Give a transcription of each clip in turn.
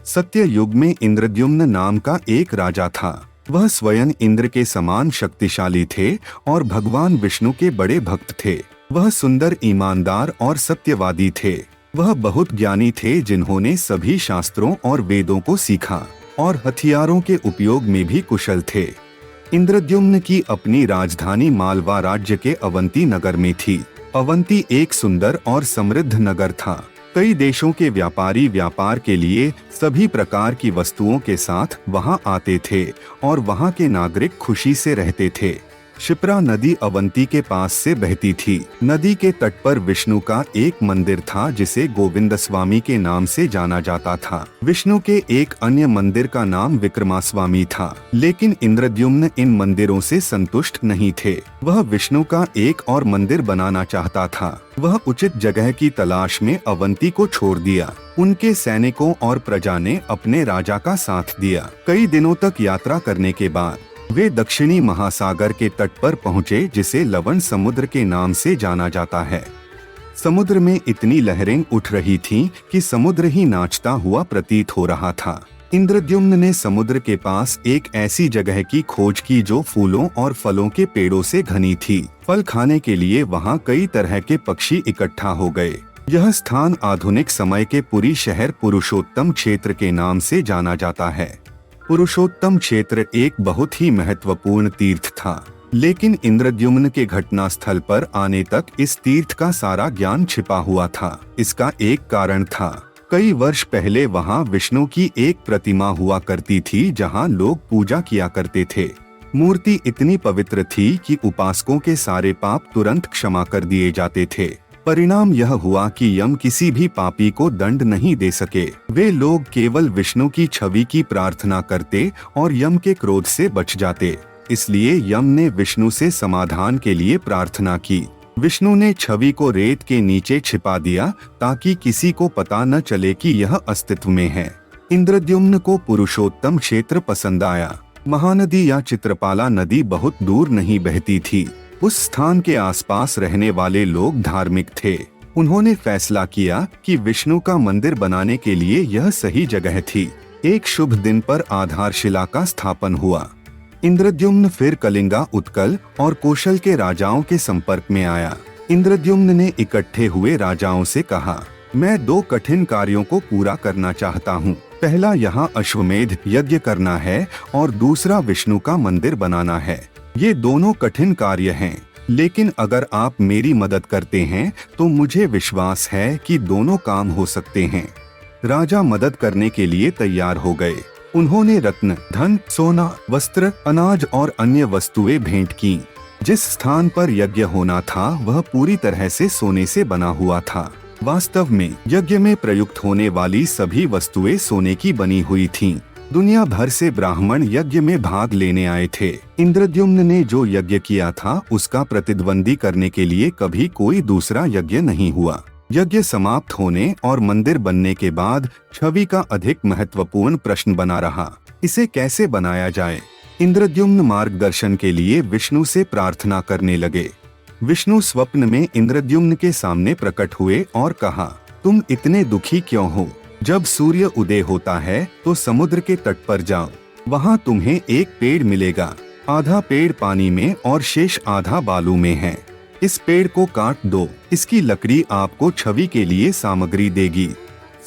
सत्य युग में इंद्रद्युम्न नाम का एक राजा था। वह स्वयं इंद्र के समान शक्तिशाली थे और भगवान विष्णु के बड़े भक्त थे। वह सुंदर, ईमानदार और सत्यवादी थे। वह बहुत ज्ञानी थे, जिन्होंने सभी शास्त्रों और वेदों को सीखा और हथियारों के उपयोग में भी कुशल थे। इंद्रद्युम्न की अपनी राजधानी मालवा राज्य के अवंती नगर में थी। अवंती एक सुंदर और समृद्ध नगर था। कई देशों के व्यापारी व्यापार के लिए सभी प्रकार की वस्तुओं के साथ वहां आते थे और वहां के नागरिक खुशी से रहते थे। क्षिप्रा नदी अवंती के पास से बहती थी। नदी के तट पर विष्णु का एक मंदिर था, जिसे गोविंदस्वामी के नाम से जाना जाता था। विष्णु के एक अन्य मंदिर का नाम विक्रमास्वामी था, लेकिन इंद्रद्युम्न इन मंदिरों से संतुष्ट नहीं थे। वह विष्णु का एक और मंदिर बनाना चाहता था। वह उचित जगह की तलाश में अवंती को छोड़ दिया। उनके सैनिकों और प्रजा ने अपने राजा का साथ दिया। कई दिनों तक यात्रा करने के बाद वे दक्षिणी महासागर के तट पर पहुँचे, जिसे लवण समुद्र के नाम से जाना जाता है। समुद्र में इतनी लहरें उठ रही थीं कि समुद्र ही नाचता हुआ प्रतीत हो रहा था। इंद्रद्युम्न ने समुद्र के पास एक ऐसी जगह की खोज की जो फूलों और फलों के पेड़ों से घनी थी। फल खाने के लिए वहां कई तरह के पक्षी इकट्ठा हो गए। यह स्थान आधुनिक समय के पुरी शहर पुरुषोत्तम क्षेत्र के नाम से जाना जाता है। पुरुषोत्तम क्षेत्र एक बहुत ही महत्वपूर्ण तीर्थ था, लेकिन इंद्रद्युम्न के घटनास्थल पर आने तक इस तीर्थ का सारा ज्ञान छिपा हुआ था। इसका एक कारण था। कई वर्ष पहले वहां विष्णु की एक प्रतिमा हुआ करती थी, जहां लोग पूजा किया करते थे। मूर्ति इतनी पवित्र थी कि उपासकों के सारे पाप तुरंत क्षमा कर दिए जाते थे। परिणाम यह हुआ कि यम किसी भी पापी को दंड नहीं दे सके। वे लोग केवल विष्णु की छवि की प्रार्थना करते और यम के क्रोध से बच जाते। इसलिए यम ने विष्णु से समाधान के लिए प्रार्थना की। विष्णु ने छवि को रेत के नीचे छिपा दिया, ताकि किसी को पता न चले कि यह अस्तित्व में है। इंद्रद्युम्न को पुरुषोत्तम क्षेत्र पसंद आया। महानदी या चित्रपाला नदी बहुत दूर नहीं बहती थी। उस स्थान के आसपास रहने वाले लोग धार्मिक थे। उन्होंने फैसला किया कि विष्णु का मंदिर बनाने के लिए यह सही जगह थी। एक शुभ दिन पर आधारशिला का स्थापन हुआ। इंद्रद्युम्न फिर कलिंगा, उत्कल और कौशल के राजाओं के संपर्क में आया। इंद्रद्युम्न ने इकट्ठे हुए राजाओं से कहा, मैं 2 कठिन कार्यों को पूरा करना चाहता हूँ। पहला यहाँ अश्वमेध यज्ञ करना है और दूसरा विष्णु का मंदिर बनाना है। ये दोनों कठिन कार्य हैं, लेकिन अगर आप मेरी मदद करते हैं तो मुझे विश्वास है कि दोनों काम हो सकते हैं। राजा मदद करने के लिए तैयार हो गए। उन्होंने रत्न, धन, सोना, वस्त्र, अनाज और अन्य वस्तुएं भेंट की। जिस स्थान पर यज्ञ होना था वह पूरी तरह से सोने से बना हुआ था। वास्तव में यज्ञ में प्रयुक्त होने वाली सभी वस्तुएं सोने की बनी हुई थीं। दुनिया भर से ब्राह्मण यज्ञ में भाग लेने आए थे। इंद्रद्युम्न ने जो यज्ञ किया था उसका प्रतिद्वंदी करने के लिए कभी कोई दूसरा यज्ञ नहीं हुआ। यज्ञ समाप्त होने और मंदिर बनने के बाद छवि का अधिक महत्वपूर्ण प्रश्न बना रहा, इसे कैसे बनाया जाए। इंद्रद्युम्न मार्गदर्शन के लिए विष्णु से प्रार्थना करने लगे। विष्णु स्वप्न में इंद्रद्युम्न के सामने प्रकट हुए और कहा, तुम इतने दुखी क्यों हो? जब सूर्य उदय होता है तो समुद्र के तट पर जाओ। वहां तुम्हें एक पेड़ मिलेगा। आधा पेड़ पानी में और शेष आधा बालू में है। इस पेड़ को काट दो। इसकी लकड़ी आपको छवि के लिए सामग्री देगी।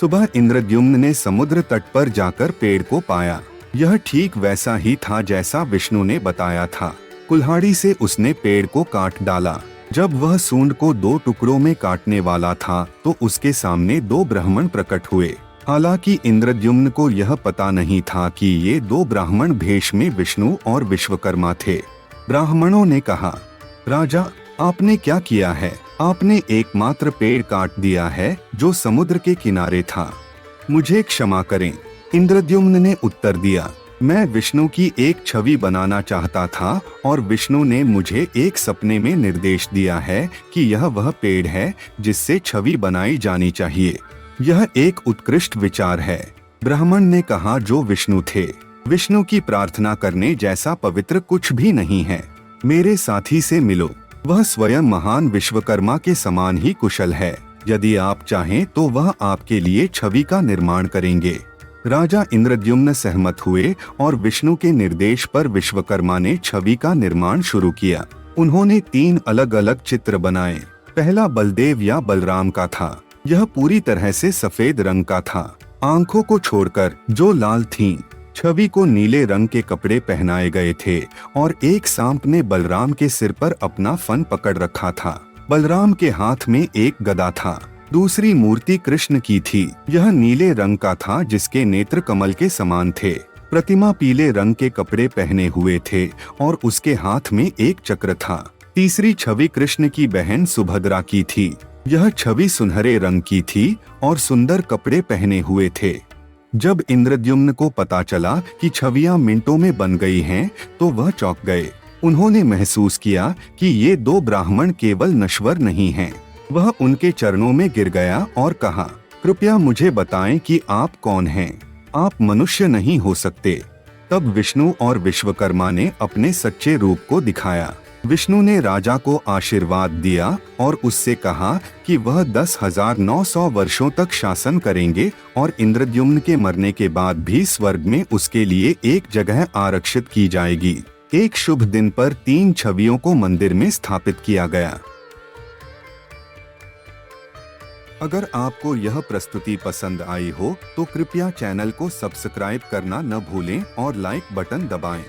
सुबह इंद्रद्युम्न ने समुद्र तट पर जाकर पेड़ को पाया। यह ठीक वैसा ही था जैसा विष्णु ने बताया था। कुल्हाड़ी से उसने पेड़ को काट डाला। जब वह सूंड को 2 टुकड़ों में काटने वाला था तो उसके सामने 2 ब्राह्मण प्रकट हुए। हालांकि इंद्रद्युम्न को यह पता नहीं था कि ये 2 ब्राह्मण भेष में विष्णु और विश्वकर्मा थे। ब्राह्मणों ने कहा, राजा, आपने क्या किया है? आपने एकमात्र पेड़ काट दिया है जो समुद्र के किनारे था। मुझे क्षमा करें। इंद्रद्युम्न ने उत्तर दिया, मैं विष्णु की एक छवि बनाना चाहता था और विष्णु ने मुझे एक सपने में निर्देश दिया है कि यह वह पेड़ है जिससे छवि बनाई जानी चाहिए। यह एक उत्कृष्ट विचार है। ब्राह्मण ने कहा, जो विष्णु थे। विष्णु की प्रार्थना करने जैसा पवित्र कुछ भी नहीं है। मेरे साथी से मिलो। वह स्वयं महान विश्वकर्मा के समान ही कुशल है। यदि आप चाहें तो वह आपके लिए छवि का निर्माण करेंगे। राजा इंद्रद्युम्न सहमत हुए और विष्णु के निर्देश पर विश्वकर्मा ने छवि का निर्माण शुरू किया। उन्होंने 3 अलग अलग चित्र बनाए। पहला बलदेव या बलराम का था। यह पूरी तरह से सफेद रंग का था, आंखों को छोड़कर जो लाल थीं। छवि को नीले रंग के कपड़े पहनाए गए थे और एक सांप ने बलराम के सिर पर अपना फन पकड़ रखा था। बलराम के हाथ में एक गदा था। दूसरी मूर्ति कृष्ण की थी। यह नीले रंग का था जिसके नेत्र कमल के समान थे। प्रतिमा पीले रंग के कपड़े पहने हुए थे और उसके हाथ में एक चक्र था। तीसरी छवि कृष्ण की बहन सुभद्रा की थी। यह छवि सुनहरे रंग की थी और सुंदर कपड़े पहने हुए थे। जब इंद्रद्युम्न को पता चला कि छवियां मिनटों में बन गई हैं, तो वह चौंक गए। उन्होंने महसूस किया कि ये 2 ब्राह्मण केवल नश्वर नहीं हैं। वह उनके चरणों में गिर गया और कहा, कृपया मुझे बताएं कि आप कौन हैं? आप मनुष्य नहीं हो सकते। तब विष्णु और विश्वकर्मा ने अपने सच्चे रूप को दिखाया। विष्णु ने राजा को आशीर्वाद दिया और उससे कहा कि वह 10,900 वर्षों तक शासन करेंगे और इंद्रद्युम्न के मरने के बाद भी स्वर्ग में उसके लिए एक जगह आरक्षित की जाएगी। एक शुभ दिन पर 3 छवियों को मंदिर में स्थापित किया गया। अगर आपको यह प्रस्तुति पसंद आई हो तो कृपया चैनल को सब्सक्राइब करना न भूलें और लाइक बटन दबाएं।